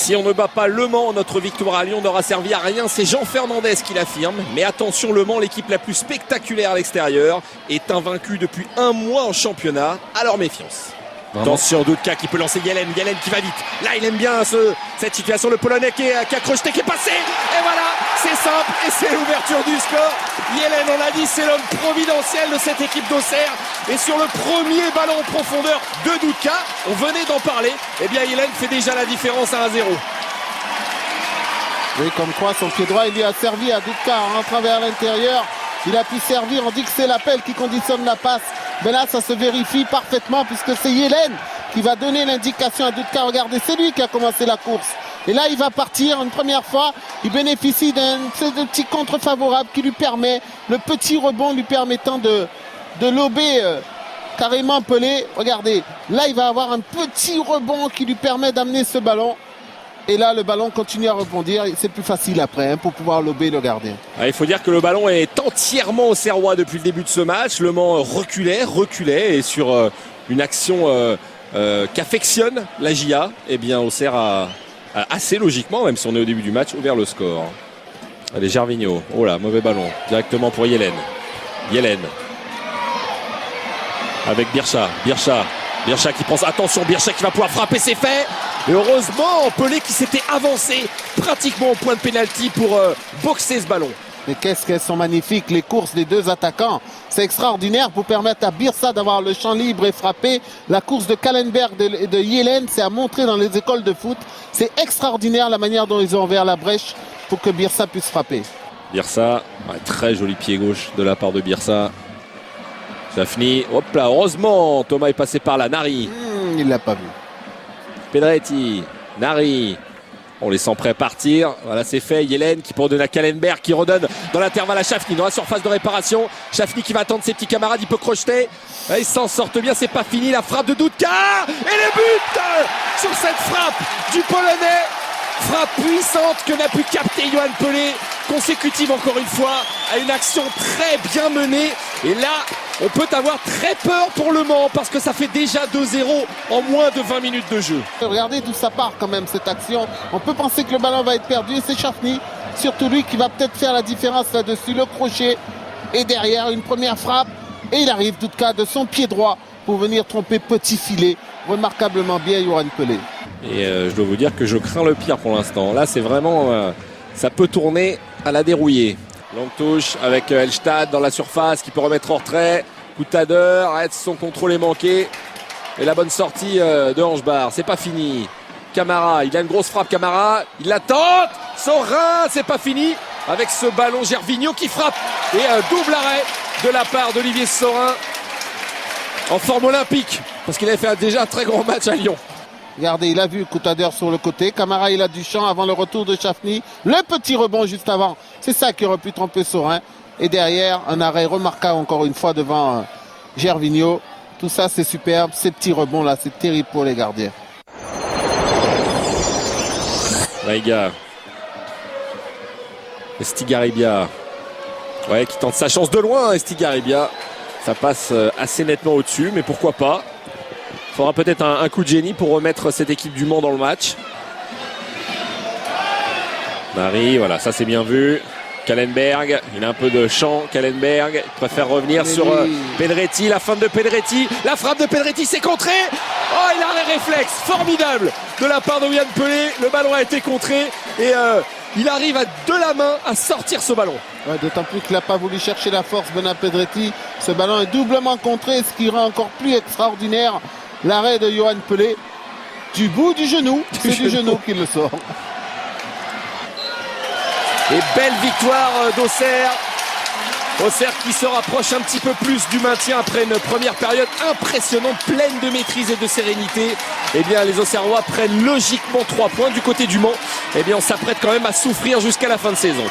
Si on ne bat pas Le Mans, notre victoire à Lyon n'aura servi à rien. C'est Jean Fernandez qui l'affirme. Mais attention, Le Mans, l'équipe la plus spectaculaire à l'extérieur, est invaincue depuis un mois en championnat. Alors méfiance. Vraiment. Attention, Dudka qui peut lancer Yelen qui va vite. Là, il aime bien cette situation. Le Polonais qui a crocheté, qui est passé. Et voilà, c'est simple. Et c'est l'ouverture du score. Yelen, on l'a dit, c'est l'homme providentiel de cette équipe d'Auxerre. Et sur le premier ballon en profondeur de Dudka, on venait d'en parler. Eh bien, Yelen fait déjà la différence à 1-0. Oui, comme quoi son pied droit, il lui a servi à Dudka en rentrant vers l'intérieur. Il a pu servir, on dit que c'est l'appel qui conditionne la passe. Mais là, ça se vérifie parfaitement puisque c'est Yelen qui va donner l'indication à Dudka. Regardez, c'est lui qui a commencé la course. Et là, il va partir une première fois. Il bénéficie d'un petit contre favorable qui lui permet, le petit rebond lui permettant de lober carrément Pelé. Regardez, là, il va avoir un petit rebond qui lui permet d'amener ce ballon. Et là, le ballon continue à rebondir. C'est plus facile après pour pouvoir lober le gardien. Il faut dire que le ballon est entièrement auxerrois depuis le début de ce match. Le Mans reculait. Et sur une action qu'affectionne la JA, eh bien, Auxerre a assez logiquement, même si on est au début du match, ouvert le score. Allez, Gervinho. Oh là, mauvais ballon. Directement pour Yelen. Avec Bircha qui prend... Attention, Bircha qui va pouvoir frapper, c'est fait. Et heureusement, Pelé qui s'était avancé pratiquement au point de pénalty pour boxer ce ballon. Mais qu'est-ce qu'elles sont magnifiques, les courses des deux attaquants. C'est extraordinaire pour permettre à Bircha d'avoir le champ libre et frapper. La course de Kallenberg et de Yelen, c'est à montrer dans les écoles de foot. C'est extraordinaire la manière dont ils ont ouvert la brèche pour que Bircha puisse frapper. Bircha, très joli pied gauche de la part de Bircha. Chafni, hop là, heureusement, Thomas est passé par là. Nari. Il l'a pas vu. Pedretti, Nari. On les sent prêts à partir. Voilà, c'est fait. Yelen qui redonne à Kallenberg, qui redonne dans l'intervalle à Chafni, dans la surface de réparation. Chafni qui va attendre ses petits camarades, il peut crocheter. Ils s'en sortent bien, c'est pas fini. La frappe de Dudka. Et le but sur cette frappe du Polonais. Frappe puissante que n'a pu capter Yoann Pelé. Consécutive encore une fois à une action très bien menée. Et là, on peut avoir très peur pour Le Mans parce que ça fait déjà 2-0 en moins de 20 minutes de jeu. Regardez d'où ça part quand même cette action. On peut penser que le ballon va être perdu et c'est Chafni, surtout lui qui va peut-être faire la différence là-dessus. Le crochet et derrière une première frappe. Et il arrive Dudka de son pied droit pour venir tromper petit filet. Remarquablement bien Yoann Pelé. Et je dois vous dire que je crains le pire pour l'instant. Là, c'est vraiment... ça peut tourner à la dérouillée. Longue touche avec Elstad dans la surface qui peut remettre hors trait. Coutader, son contrôle est manqué. Et la bonne sortie de Angebar. C'est pas fini. Camara, il a une grosse frappe Camara. Il la tente. Saurin, c'est pas fini. Avec ce ballon Gervinho qui frappe. Et un double arrêt de la part d'Olivier Saurin. En forme olympique. Parce qu'il avait fait déjà un très grand match à Lyon. Regardez, il a vu Coutader sur le côté. Camara, il a du champ avant le retour de Chafni. Le petit rebond juste avant. C'est ça qui aurait pu tromper Saurin. Et derrière, un arrêt remarquable encore une fois devant Gervinho. Tout ça, c'est superbe. Ces petits rebonds-là, c'est terrible pour les gardiens. Maïga. Estigarribia. Ouais, qui tente sa chance de loin, Estigarribia. Ça passe assez nettement au-dessus, mais pourquoi pas. Il faudra peut-être un coup de génie pour remettre cette équipe du Mans dans le match. Marie, voilà, ça c'est bien vu. Kallenberg, il a un peu de champ. Kallenberg, il préfère revenir sur Pedretti. La fin de Pedretti. La frappe de Pedretti, c'est contré. Oh, il a les réflexes. Formidable de la part de Yoann Pelé. Le ballon a été contré. Et il arrive de la main à sortir ce ballon. Ouais, d'autant plus qu'il n'a pas voulu chercher la force, Benoît Pedretti. Ce ballon est doublement contré, ce qui rend encore plus extraordinaire l'arrêt de Yoann Pelé. Du bout du genou, c'est du genou qu'il le sort. Et belle victoire d'Auxerre. Auxerre qui se rapproche un petit peu plus du maintien après une première période impressionnante, pleine de maîtrise et de sérénité. Eh bien, les Auxerrois prennent logiquement 3 points du côté du Mans. Eh bien, on s'apprête quand même à souffrir jusqu'à la fin de saison.